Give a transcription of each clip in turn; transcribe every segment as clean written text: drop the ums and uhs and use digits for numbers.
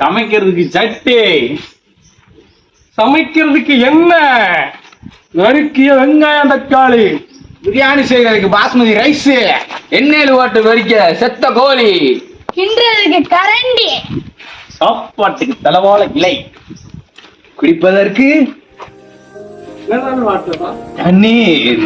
சமைக்கிறதுக்கு சட்டி, சமைக்கிறதுக்கு எண்ணெய், நறுக்கிய வெங்காயம் தக்காளி, பிரியாணி செய்யறதுக்கு பாஸ்மதி ரைஸ், எண்ணெயில் ஓட்டு வரிக்க செத்த கோழி, கிண்டுறதுக்கு கரண்டி, சாப்பாட்டுக்கு தலவாழ இலை, குடிப்பதற்கு தண்ணீர்.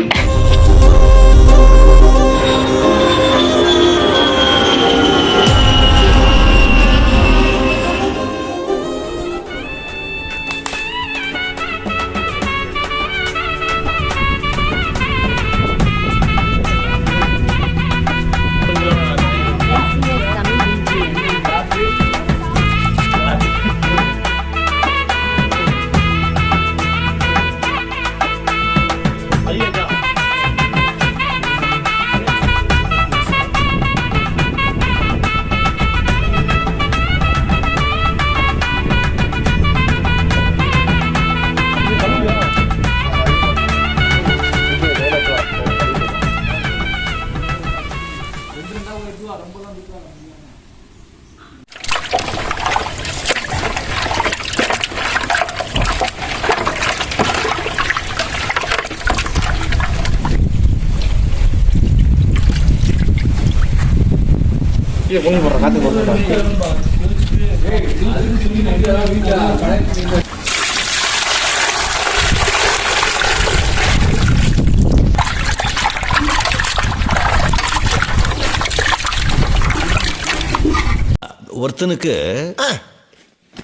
ஒருத்தனுக்கு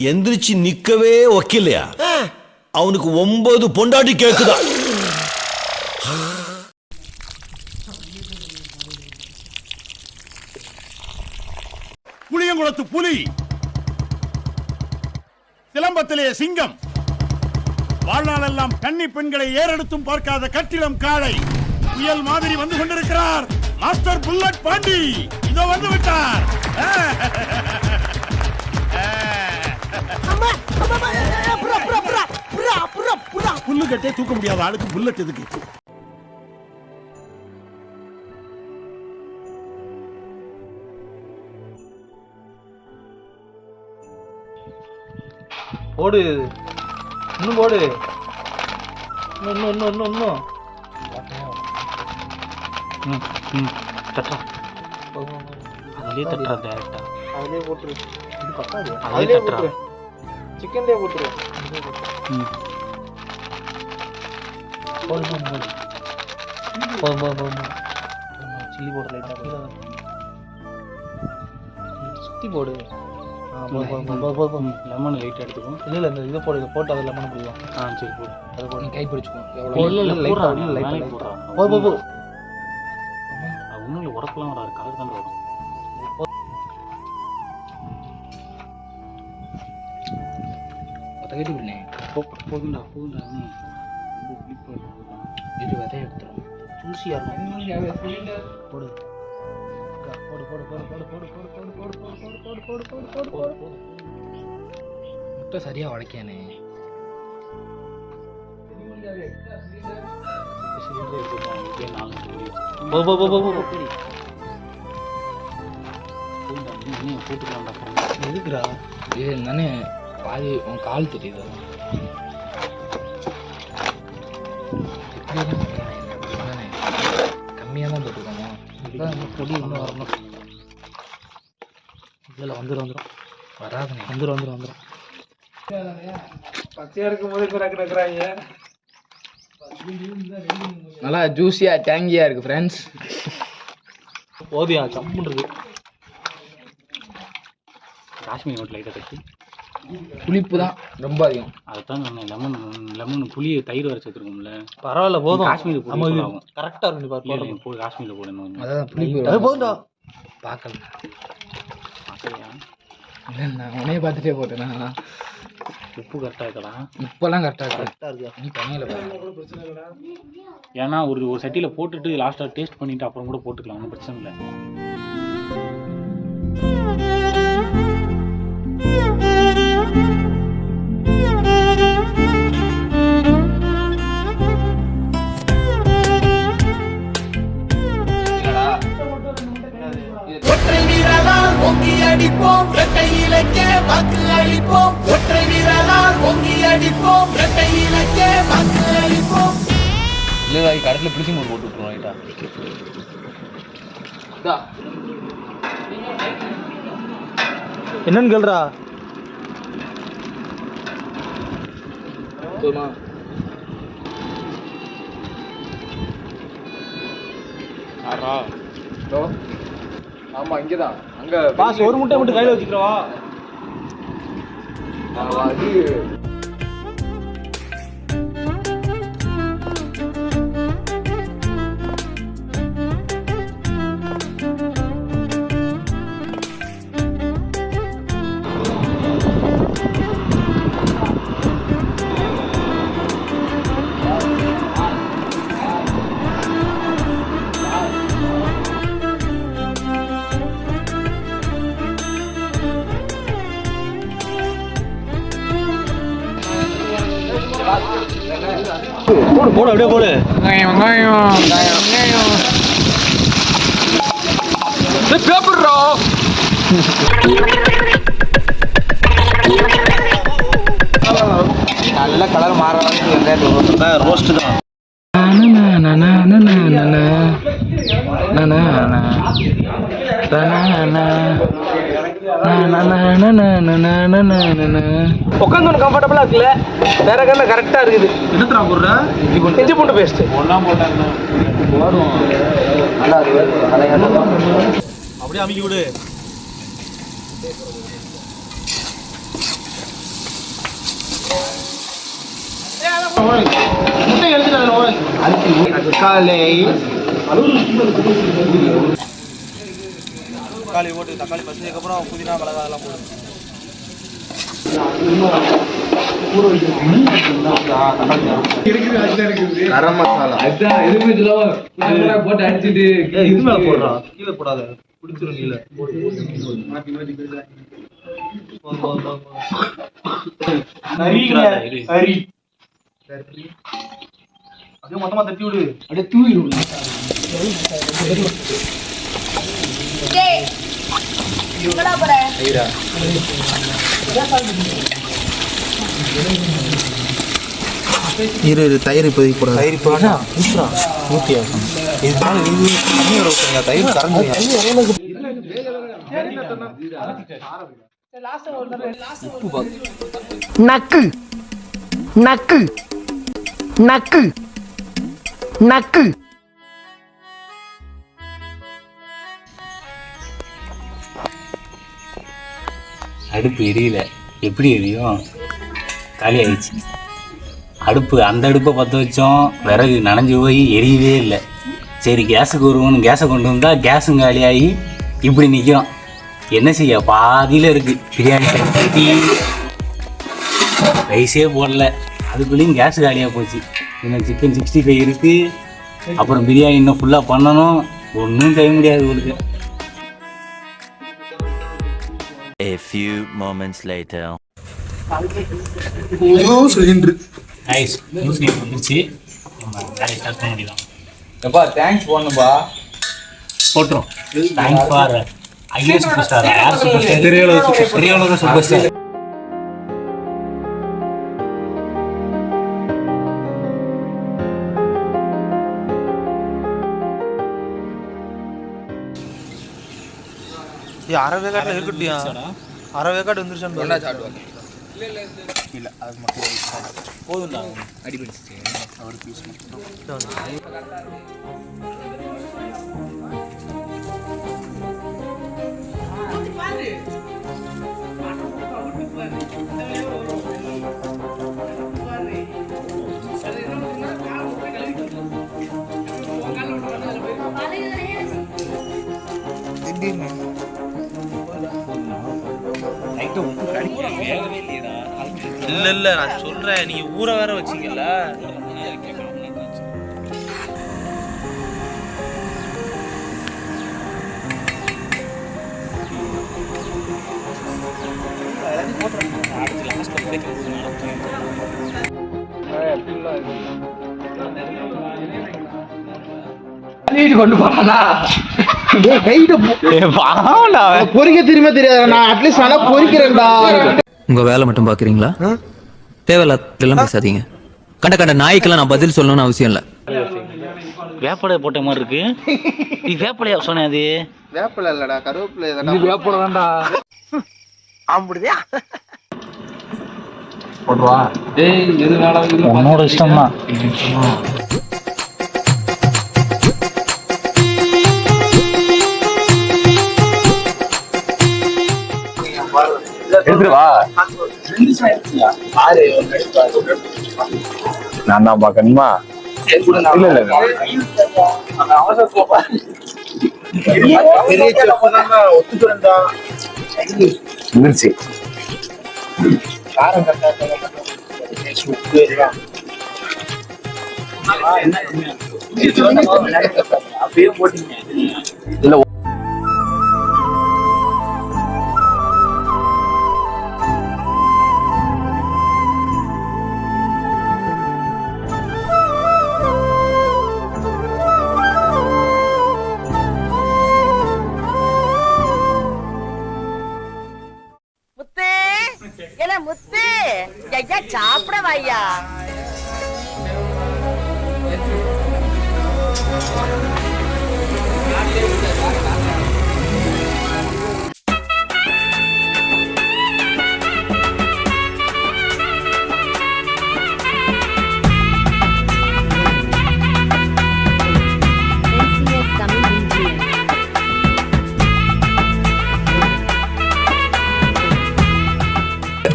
எந்திரிச்சு நிக்கவே ஒக்கில்லையா, அவனுக்கு 9 பொண்டாட்டி கேக்குதா. புளியங்குளத்து புலி, சிலம்பத்திலே சிங்கம், வாழ்நாளெல்லாம் கன்னி பெண்களை ஏறெடுத்தும் பார்க்காத கட்டிடம் காளை, புயல் மாதிரி வந்து கொண்டிருக்கிறார் மாஸ்டர் புல்லட் பாண்டி. இதோ வந்து விட்டார். புல்லு கட்டே தூக்க முடியாத ஆளுக்கு புல்லட் எதுக்கு? போடு, இன்னும் போடு, இன்னும் அதுலயே தட்டுறா, டேரக்டா அதுலயே போட்டுரு. இது பத்தாது, அதுலயே போட்டுரு, சிக்கன்லயே போட்டுரு. சில்லி போடு, லைட்டா சுத்தி போடு. லெமன் லைட் எடுத்துக்கும். இல்ல இந்த இதை போடு, போட்டு அதை லெமன் பிடிக்கும். சரி போடு, அதை போடு. நீ கை பிடிச்சுக்கோ. ஒன்றும் உரப்பெல்லாம் வராது, கலர் தான் வரும். போகுண்டா போகுண்டா, இது விதைய எடுத்துரும். ஜூசியா இருக்கும். போடு முட்டை சரியா உடைக்கானே. எதுக்குடா இது தானே பாதி உன் கால் தெரியுது. கம்மியாக தான் போட்டுருக்கோமா? பொடி இன்னும் வரணும். இல்லை வந்துடும் வராதுண்ணே. வந்துடும் பச்சையா இருக்கும் போது இருக்கிறாங்க. நல்லா ஜூஸியா டேங்கியா இருக்கு ஃப்ரெண்ட்ஸ். போதியா சம்முன்றது. காஷ்மீர் நோட் லைட்டாக கட்டி புளிப்பு தான் ரொம்ப அதிகம். அதுதான் சொன்னேன், லெமன் புளி தயிர் வரைச்சி வச்சிருக்கோம்ல. பரவாயில்ல போதும். காஷ்மீர் கரெக்டாக இருக்கும். போய் காஷ்மீரில் போடணும். அதான் புளிப்பு போதும்டா. பார்க்கலாம் நான் உனையே பார்த்துட்டே போட்டேன்னா. உப்பு கரெக்டாக இருக்கலாம். உப்பெல்லாம் கரெக்டாக இருக்கு. நீ தண்ணியில் ஏன்னா ஒரு சட்டியில் போட்டுட்டு லாஸ்ட்டாக டேஸ்ட் பண்ணிவிட்டு அப்புறம் கூட போட்டுக்கலாம், ஒன்றும் பிரச்சனை இல்லை. ஒற்றை வீரலால் ஓங்கி அடிப்போம், இரட்டை இலக்கே பங்கு அளிப்போம், ஒற்றை வீரலால் பொங்கி அடிப்போம், இரட்டை இலக்கே பங்கு அளிப்போம். இல்லை கடையில் பிடிச்சி போட்டு விட்டுருவோம் ரைட்டா. என்னன்னு கேள்றா போதுமா? ஆமா இங்கதான் அங்க பாஸ் ஒரு முட்டை மட்டும் கையில வச்சுக்கிறவா. அது போடு போடு அப்படியே போடு. பேப்பர்ரா நல்ல கலர் மாற ரோஸ்ட் தான். உட்காந்து கம்ஃபர்டபுளா இருக்குல்ல, வேற கண்ண கரெக்டா இருக்குது. என்னத்ரா போடுற? இஞ்சி பூண்டு பேஸ்ட் ஒண்ணா போட்டாங்க. அப்படியே அமுக்கி விடு. முட்டை எடுத்துட்டு காலை தக்காளி போட்டு தக்காளி பச்சதுக்கு அப்புறம் புதினா மிளகாய் எல்லாம் போடு. கரம் மசாலா அதான் எதுவுமே போட்டு அடிச்சுட்டு இது மேல போடுறா, கீழே போடாத, குடிச்சிரும் கீழே. அப்படியே மொத்தமா தட்டி விடு. அப்படியே தூவிடும். டேய் இங்கடா போற. இரு தயிர் இப்போதைக்கு போடாது. தயிர் போடா ஊத்துறா. ஊத்தியா இது பாரு, இது தண்ணி வர ஊத்துங்க, தயிர் கறங்குறியா. நக்கு நக்கு நக்கு நக்கு. அடுப்பு எரியல, எப்படி எரியும்? காலி ஆயிடுச்சு அடுப்பு. அந்த அடுப்பை பற்ற வச்சோம், விறகு நனைஞ்சு போய் எரியவே இல்லை. சரி கேஸுக்கு வருவோன்னு கேஸை கொண்டு வந்தால் கேஸும் காலியாகி இப்படி நிற்கிறோம். என்ன செய்ய, பாதியில் இருக்குது. பிரியாணி சட்டி ரைஸே போடல, அதுக்குள்ளேயும் கேஸ் காலியாக போச்சு. இன்னும் சிக்கன் 65 இருக்குது, அப்புறம் பிரியாணி இன்னும் ஃபுல்லாக பண்ணணும். ஒன்றும் செய்ய முடியாது உங்களுக்கு. A few moments later. Rice news name வந்துருச்சு, நம்ம வேலையை ஸ்டார்ட் பண்ண முடியலாம். எப்பா தேங்க்ஸ் போடணும்பா. போட்டுரும். Thanks for IAS super star. யார் சூப்பர் ஸ்டார்? பெரியவளோட சூப்பர் ஸ்டார். அரை வேக்காட்டில் இருக்கட்டியா? அரை வேக்காடு வந்துருச்சான்னு ஒன்றா சாப்பிடுவாங்க. இல்லை, அது மட்டும் போதும்டா. அடிபடிச்சு ஒரு பீஸ் மட்டும். இல்லை நான் சொல்றேன், நீங்க ஊற வேற வச்சீங்கல்ல. கொண்டு போறானா பொறிக்க திரும்ப தெரியாது. நான் அட்லீஸ்ட் நல்லா பொறிக்கிறேன்டா. உங்க வேலை மட்டும் பாக்குறீங்களா? தேவையில்லாம் பேசாதீங்க. கண்ட நாய்க்கெல்லாம் நான் பதில் சொல்லணும்னு அவசியம் இல்லை. வேப்பலை போட்ட மாதிரி இருக்கு. நீ வேப்பலையா சொன்ன? அது வேப்பிலை இல்லடா, கருவேப்பிலை. வேப்பல தான்டா. அப்படியா? போடுவா. டேய் எது வேணாலும் உன்னோட இஷ்டம் தான். எடுத்துருவா. நான் தான் பாக்கணுமா? இல்ல இல்ல மிர்ச்சி இல்ல. முத்து சாப்பிட வாயா.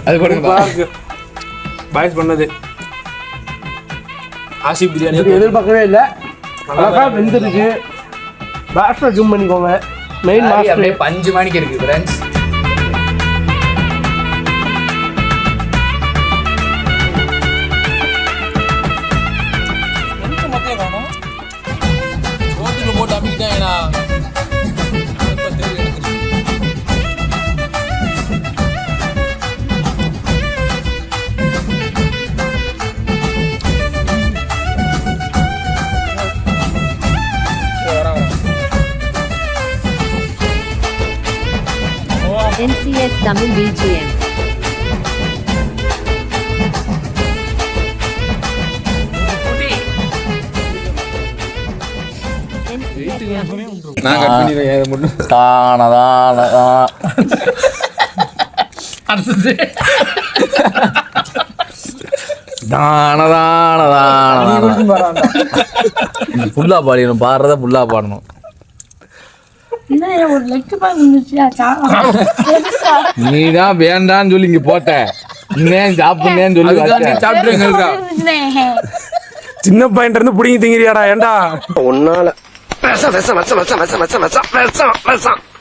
அது கொடுங்க. பாய்ஸ் பண்ணது ஆசி பிரியாணி எதிர்பார்க்கவே இல்லை. அழகா வெந்துருச்சு. மாஸ்டர் ஜூம் பண்ணிக்கோங்க. மெயின் மாஸ்டர் 5 மணிக்கு இருக்கு ஃப்ரெண்ட்ஸ். போட்டு அமைக்கிட்டாங்கண்ணா. NCS Tamil BGM. நான் கட் பண்ணிடுறேன். ஏத மட்டும் ஃபுல்லா பாடிடணும். பாடுறத ஃபுல்லா பாடணும். நீதான் வேண்டான்னு சொல்லி இங்க போட்ட. இன்னேன் சாப்பிடுன்னு சொல்லி சாப்பிட்டு சின்ன பையன் இருந்து புடிங்கி திங்கிறியாடா? ஏண்டா ஒன்னால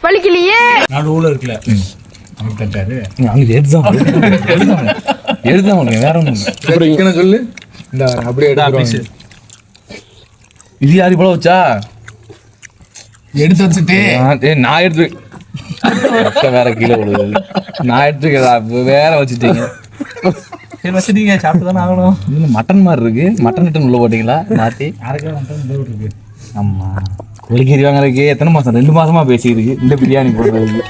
வலிக்கலையே. நடுவுல இருக்குல்ல அவன் தட்டாரு. அங்க எழுதான் வேற ஒண்ணு சொல்லு. இந்த அப்படியே இது யாரு போல வச்சா எடுத்து வச்சுட்டு நான் எடுத்து வேற கீழே விழுது. நான் எடுத்து வேற வச்சுட்டீங்க. வச்சுட்டீங்க. சாப்பிட்டு தானே ஆகணும். இது மட்டன் மாதிரி இருக்கு. மட்டன் உள்ள போட்டீங்களா மாத்தி? ஆமா கோழிக்கறி வாங்குறதுக்கு எத்தனை மாசம்? 2 மாசமா பேசியிருக்கு இந்த பிரியாணி போடுறதுக்கு.